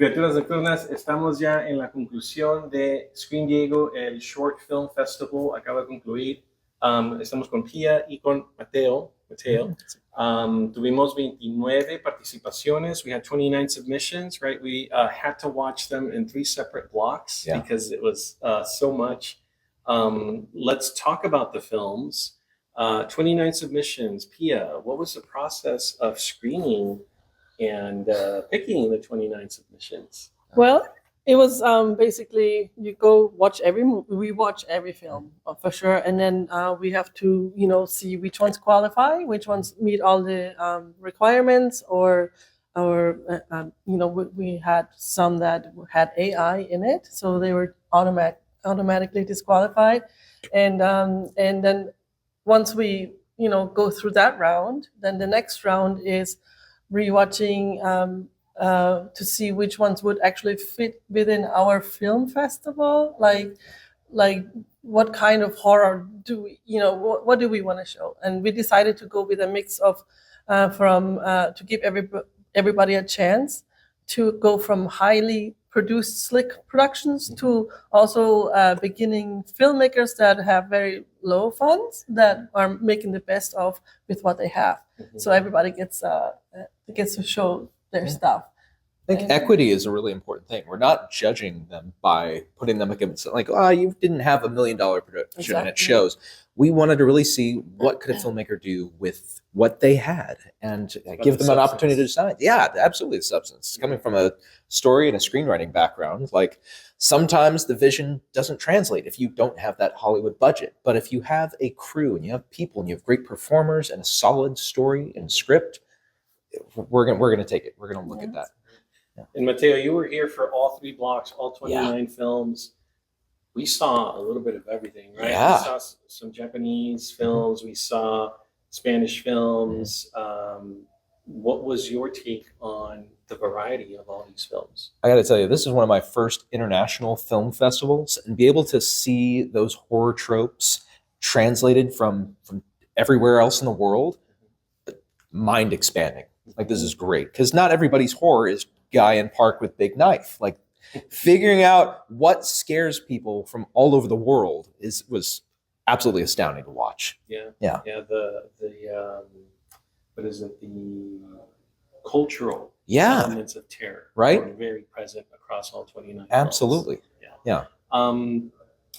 Criaturas nocturnas, estamos ya en la conclusión de Screen Diego, el Short Film Festival acaba de concluir. Estamos con Pia y con Mateo. Tuvimos 29 participaciones. We had 29 submissions, right? We had to watch them in 3 separate blocks because it was so much. Let's talk about the films. 29 submissions. Pia, what was the process of screening and picking the 29 submissions? Well, it was basically you go watch every movie. We watch every film for sure, and then we have to see which ones qualify, which ones meet all the requirements, or we had some that had AI in it, so they were automatically disqualified, and then once we go through that round, then the next round is rewatching to see which ones would actually fit within our film festival, like what kind of horror do we, what do we want to show? And we decided to go with a mix of to give everybody a chance to go from highly produced slick productions to also beginning filmmakers that have very low funds that are making the best of with what they have. So everybody gets to show their stuff. I think equity is a really important thing. We're not judging them by putting them against you didn't have $1 million production and it shows. We wanted to really see what could a filmmaker do with what they had and give them an opportunity to decide. Yeah, absolutely, the substance. Coming from a story and a screenwriting background, like sometimes the vision doesn't translate if you don't have that Hollywood budget. But if you have a crew and you have people and you have great performers and a solid story and script, we're gonna take it. We're gonna look at that. Yeah. And Mateo, you were here for all 3 blocks, all 29 films. We saw a little bit of everything, right? Yeah. We saw some Japanese films. We saw Spanish films. What was your take on the variety of all these films? I got to tell you, this is one of my first international film festivals, and be able to see those horror tropes translated from everywhere else in the world, mind expanding. Like, this is great, because not everybody's horror is guy in park with big knife. Like, figuring out what scares people from all over the world was absolutely astounding to watch. Yeah. The what is it? The cultural elements of terror, right? Are very present across all 29. Absolutely. Films. Yeah.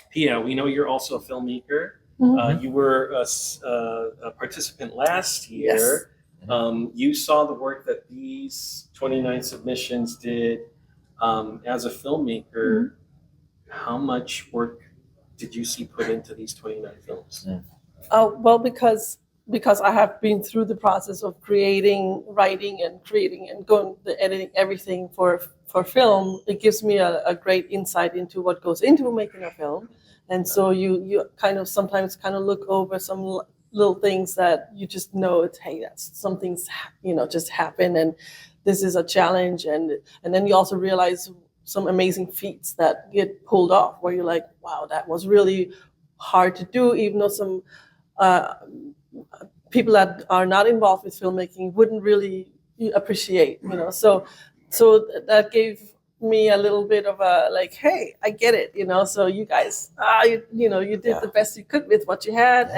Pia, we know you're also a filmmaker. Mm-hmm. You were a participant last year. Yes. You saw the work that these 29 submissions did. As a filmmaker, how much work did you see put into these 29 films? Well, because I have been through the process of writing and creating and going the editing, everything for film, it gives me a great insight into what goes into making a film. And so you kind of sometimes look over some little things that you just know something's just happened, and this is a challenge, and then you also realize some amazing feats that get pulled off where you're like, wow, that was really hard to do, even though some people that are not involved with filmmaking wouldn't really appreciate, so that gave me a little bit of a hey, I get it, so you guys you did the best you could with what you had.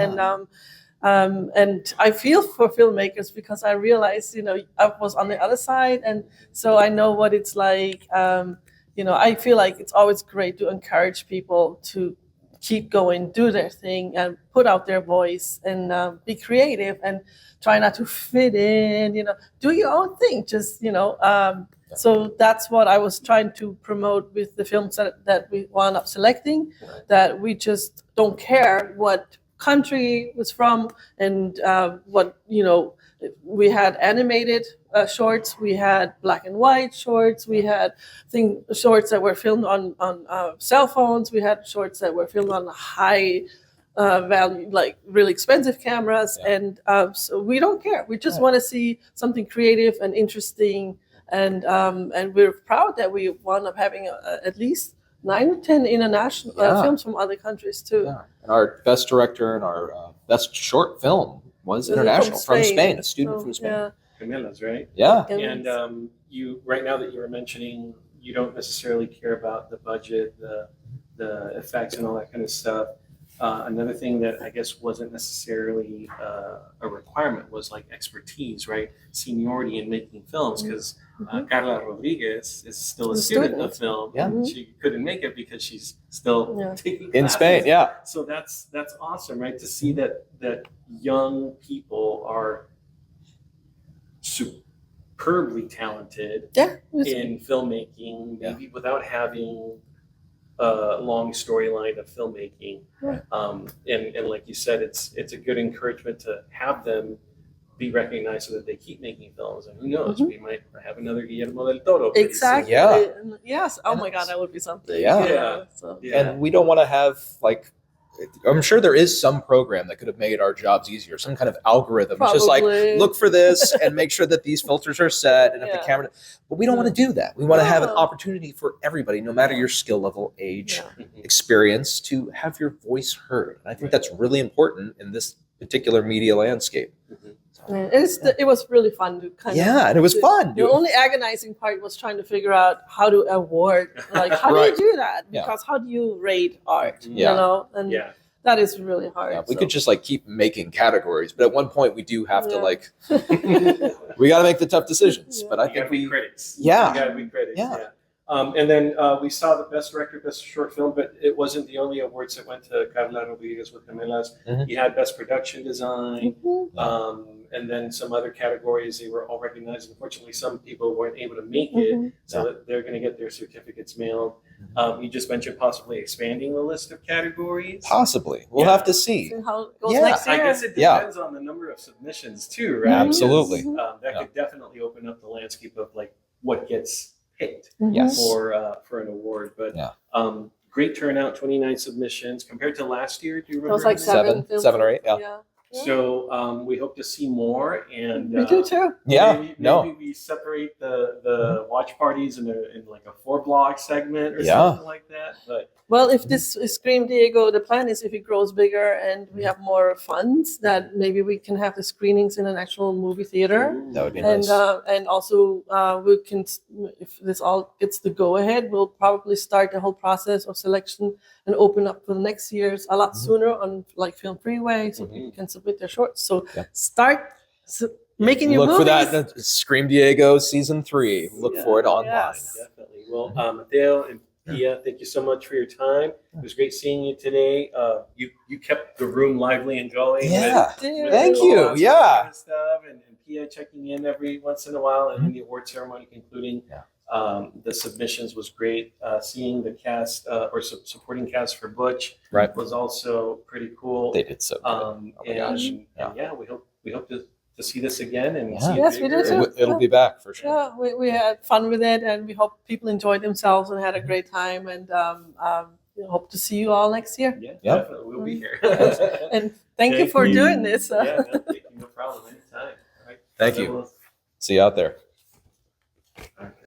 And I feel for filmmakers because I realized, I was on the other side. And so I know what it's like. I feel like it's always great to encourage people to keep going, do their thing, and put out their voice, and be creative, and try not to fit in, do your own thing. Just, so that's what I was trying to promote with the films that we wound up selecting, that we just don't care what country was from, and what we had animated shorts, we had black and white shorts, we had shorts that were filmed on cell phones, we had shorts that were filmed on high value, like really expensive cameras, and so we don't care. We just want to see something creative and interesting, and we're proud that we wound up having at least 9 or 10 international films from other countries too. Yeah. And our best director and our best short film was international, from Spain, a student from Spain. Camila's, right? Yeah. And you, right now that you were mentioning you don't necessarily care about the budget, the effects, and all that kind of stuff. Another thing that I guess wasn't necessarily a requirement was like expertise, right? Seniority in making films, because Carla Rodriguez is still a student of film. Yeah. She couldn't make it because she's still taking In classes. Spain, yeah. So that's awesome, right? To see that young people are superbly talented in filmmaking, maybe without having a long storyline of filmmaking. And like you said, it's a good encouragement to have them be recognized so that they keep making films. And who knows, we might have another Guillermo del Toro. Exactly. Yeah. Yes. Oh my God, that would be something. Yeah. So. And we don't want to have like, I'm sure there is some program that could have made our jobs easier, some kind of algorithm. It's just like, look for this and make sure that these filters are set and if the camera, but we don't want to do that. We want to have an opportunity for everybody, no matter your skill level, age, experience, to have your voice heard. And I think that's really important in this particular media landscape. It was really fun to kind of. Yeah, and it was fun. The only agonizing part was trying to figure out how to award, like how do you do that? Because how do you rate art? You know, and that is really hard. Yeah, we could just like keep making categories, but at one point we do have to like, we got to make the tough decisions. But I think we, critics. Yeah, you got to be critics. And then we saw the best director, best short film, but it wasn't the only awards that went to Carla Rodriguez with Gemelas. You had best production design, and then some other categories. They were all recognized. Unfortunately, some people weren't able to make it, so that they're going to get their certificates mailed. You just mentioned possibly expanding the list of categories. Possibly. We'll have to see. How it goes next year. I guess it depends on the number of submissions too, right? Absolutely. That could definitely open up the landscape of like what gets picked for an award. But great turnout, 29 submissions compared to last year. Do you remember? It was like seven or eight. So we hope to see more, and we do too. Maybe we separate the watch parties in like a 4-block segment or something like that. But well, if this Scream Diego, the plan is if it grows bigger and we have more funds, that maybe we can have the screenings in an actual movie theater. That would be nice. And also we can, if this all gets the go ahead, we'll probably start the whole process of selection and open up for the next years a lot sooner on like Film Freeway, so people can submit their shorts. So start making your movies. Look for that Scream Diego season 3. Look for it online. Yes. Definitely. Well, Mathew and Pia, thank you so much for your time. It was great seeing you today. You kept the room lively and going. Yeah, with thank you. Yeah. Stuff and Pia checking in every once in a while, and then the award ceremony concluding. The submissions was great. Seeing the cast or supporting cast for Butch was also pretty cool. They did so good. We hope to see this again and see Yes, we do too. It'll be back for sure. Yeah, we had fun with it, and we hope people enjoyed themselves and had a great time. And we hope to see you all next year. Yeah, definitely. We'll be here. And thank you for doing this. No problem. Anytime. All right. Thank you. See you out there.